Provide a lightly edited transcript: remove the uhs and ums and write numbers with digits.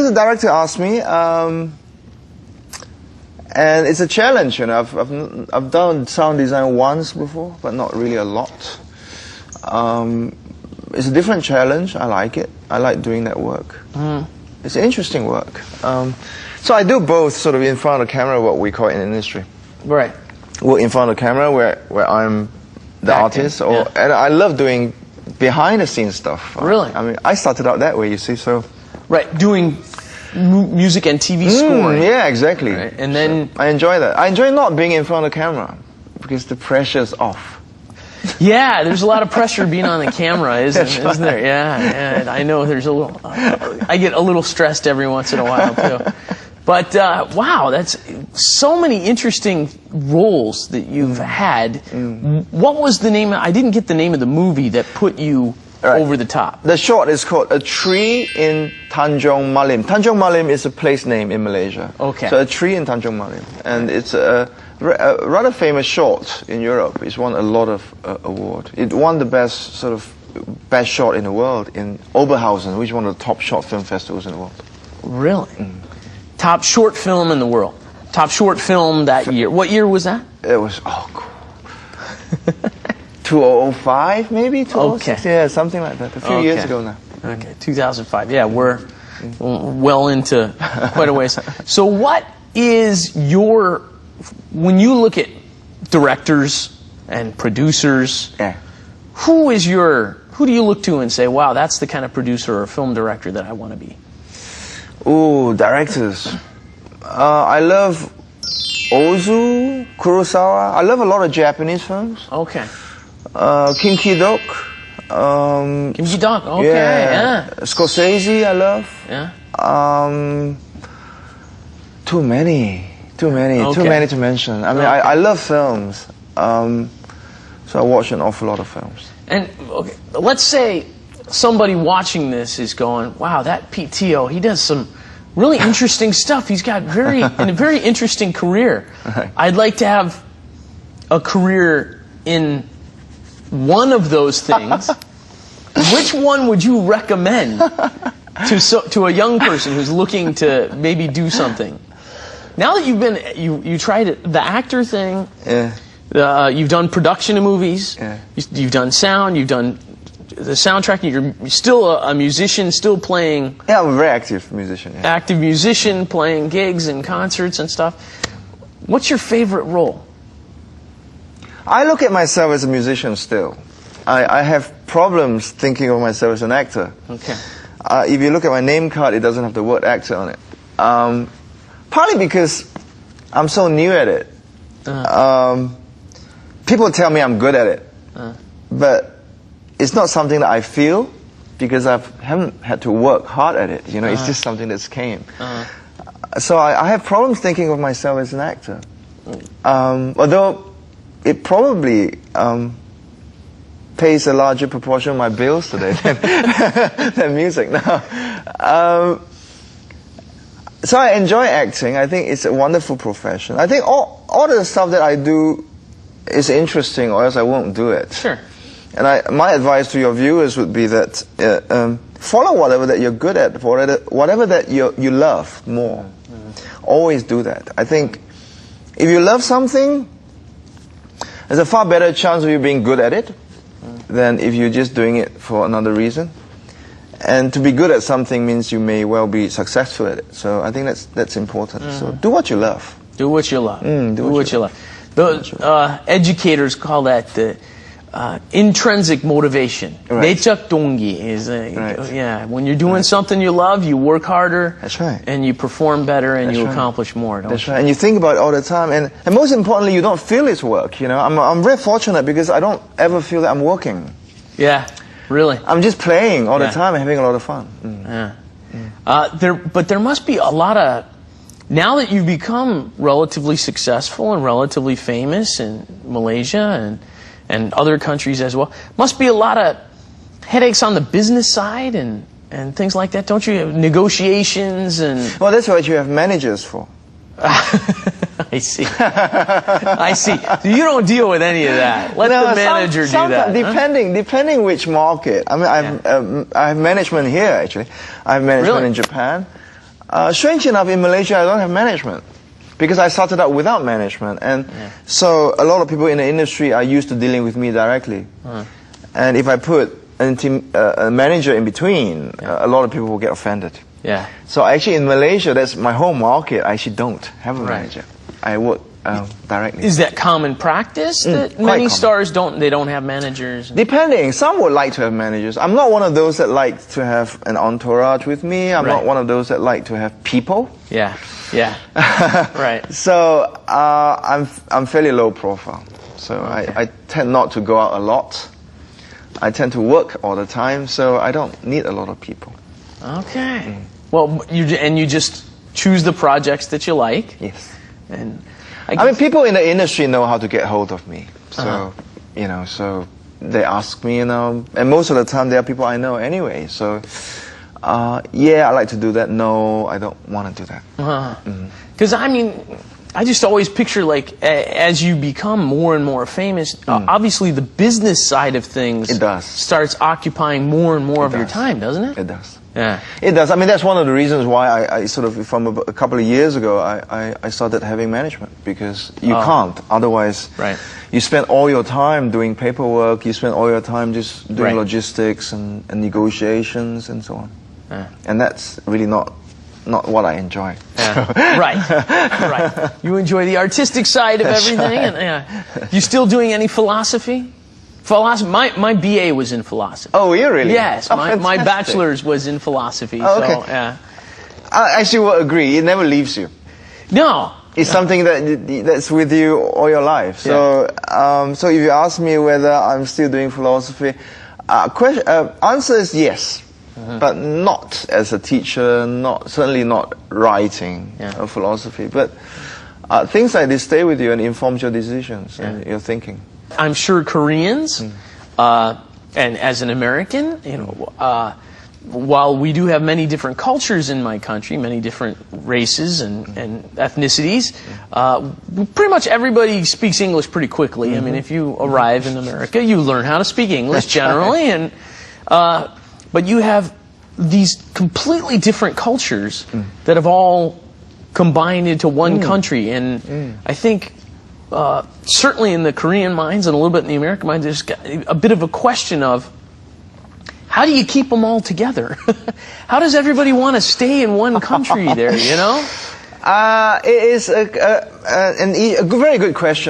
because the director asked me, and it's a challenge. You know, I've done sound design once before, but not really a lot. It's a different challenge. I like it. I like doing that work. It's interesting work. So I do both, sort of in front of the camera, what we call it in the industry. Right. Work in front of the camera, where I'm the artist, and I love doing behind the scenes stuff. Really? I mean, I started out that way, you see. So. Right, doing music and TV scoring. Yeah, exactly. Right. And then I enjoy that. I enjoy not being in front of the camera because the pressure's off. Yeah, there's a lot of pressure being on the camera, isn't there? Yeah, I know there's a little. I get a little stressed every once in a while too. But wow, that's so many interesting roles that you've had. What was the name? I didn't get the name of the movie that put you over the top. The short is called A Tree in Tanjung Malim. Tanjung Malim is a place name in Malaysia. Okay. So A Tree in Tanjung Malim, and it's a rather famous short in Europe. It's won a lot of award. It won the best short in the world in Oberhausen, which is one of the top short film festivals in the world. Really? Top short film in the world. Top short film that year. What year was that? It was cool. 2005 maybe? 2006? Okay. Yeah, something like that. A few years ago now. Okay, 2005. Yeah, we're well into quite a ways. So what is when you look at directors and producers, who do you look to and say, wow, that's the kind of producer or film director that I want to be? Ooh, directors. I love Ozu, Kurosawa. I love a lot of Japanese films. Okay. Kim Ki-duk. Kim Ki-duk, okay, yeah. Scorsese, I love. Yeah. Too many to mention. I mean, I love films. So I watch an awful lot of films. And okay, let's say somebody watching this is going, wow, that Pete Teo, he does some really interesting stuff. He's got a very interesting career. I'd like to have a career in one of those things. Which one would you recommend to a young person who's looking to maybe do something? Now that you tried the actor thing, you've done production of movies, you've done sound, you've done the soundtrack, you're still a musician, still playing. Yeah, I'm a very active musician. Yeah. Active musician, playing gigs and concerts and stuff. What's your favorite role? I look at myself as a musician still. I have problems thinking of myself as an actor. Okay. If you look at my name card, it doesn't have the word actor on it. Partly because I'm so new at it. People tell me I'm good at it. But it's not something that I feel because I haven't had to work hard at it. You know, it's just something that's came. So I have problems thinking of myself as an actor. Although it probably pays a larger proportion of my bills today than music now. So I enjoy acting. I think it's a wonderful profession. I think all the stuff that I do is interesting, or else I won't do it. Sure. And my advice to your viewers would be that follow whatever that you're good at, whatever that you love more. Always do that. I think if you love something, there's a far better chance of you being good at it than if you're just doing it for another reason. And to be good at something means you may well be successful at it. So I think that's important. So do what you love. Do what you love. Do what you love. Those educators call that the intrinsic motivation. 내적 동기 is when you're doing something you love, you work harder. That's right. And you perform better and you accomplish more. That's right. And you think about it all the time. And most importantly, you don't feel it's work. You know, I'm very fortunate because I don't ever feel that I'm working. Yeah, really. I'm just playing all the time and having a lot of fun. But there must be a lot of, now that you've become relatively successful and relatively famous in Malaysia and other countries as well, must be a lot of headaches on the business side and things like that, don't you? Have negotiations and... Well, that's what you have managers for. I see. I see. So you don't deal with any of that. Let the manager do that. Depending which market. I mean, I have management here, actually. I have management in Japan. Strange enough, in Malaysia, I don't have management. Because I started out without management. And so a lot of people in the industry are used to dealing with me directly. And if I put a manager in between, a lot of people will get offended. Yeah. So actually in Malaysia, that's my home market, I actually don't have a manager. I work directly. Is that common practice that many stars don't have managers? Depending. Some would like to have managers. I'm not one of those that like to have an entourage with me. I'm not one of those that like to have people. Yeah. Yeah. Right. So I'm fairly low profile. So I tend not to go out a lot. I tend to work all the time, so I don't need a lot of people. Okay. Well, you just choose the projects that you like. Yes. And I mean, people in the industry know how to get hold of me. So, so they ask me, and most of the time they are people I know anyway. So, yeah, I like to do that. No, I don't want to do that. Because, I mean, I just always picture, like, as you become more and more famous, obviously the business side of things starts occupying more and more of your time, doesn't it? It does. Yeah. It does. I mean, that's one of the reasons why I sort of, from a couple of years ago, I started having management, because you can't. Otherwise, you spend all your time doing paperwork, you spend all your time just doing logistics and negotiations and so on. And that's really not what I enjoy. Right. You enjoy the artistic side of everything. And you still doing any philosophy? My BA was in philosophy. Oh, you really? Yes, my bachelor's was in philosophy. Oh, okay. So, yeah. I actually will agree. It never leaves you. No. It's something that's with you all your life. So, so if you ask me whether I'm still doing philosophy, answer is yes, but not as a teacher. Certainly not writing philosophy. But things like this stay with you and informs your decisions and your thinking. I'm sure Koreans, and as an American, while we do have many different cultures in my country, many different races and ethnicities, pretty much everybody speaks English pretty quickly. I mean, if you arrive in America, you learn how to speak English generally, but you have these completely different cultures that have all combined into one country, and I think certainly in the Korean minds and a little bit in the American minds, there's a bit of a question of how do you keep them all together? How does everybody want to stay in one country there, It is a very good question.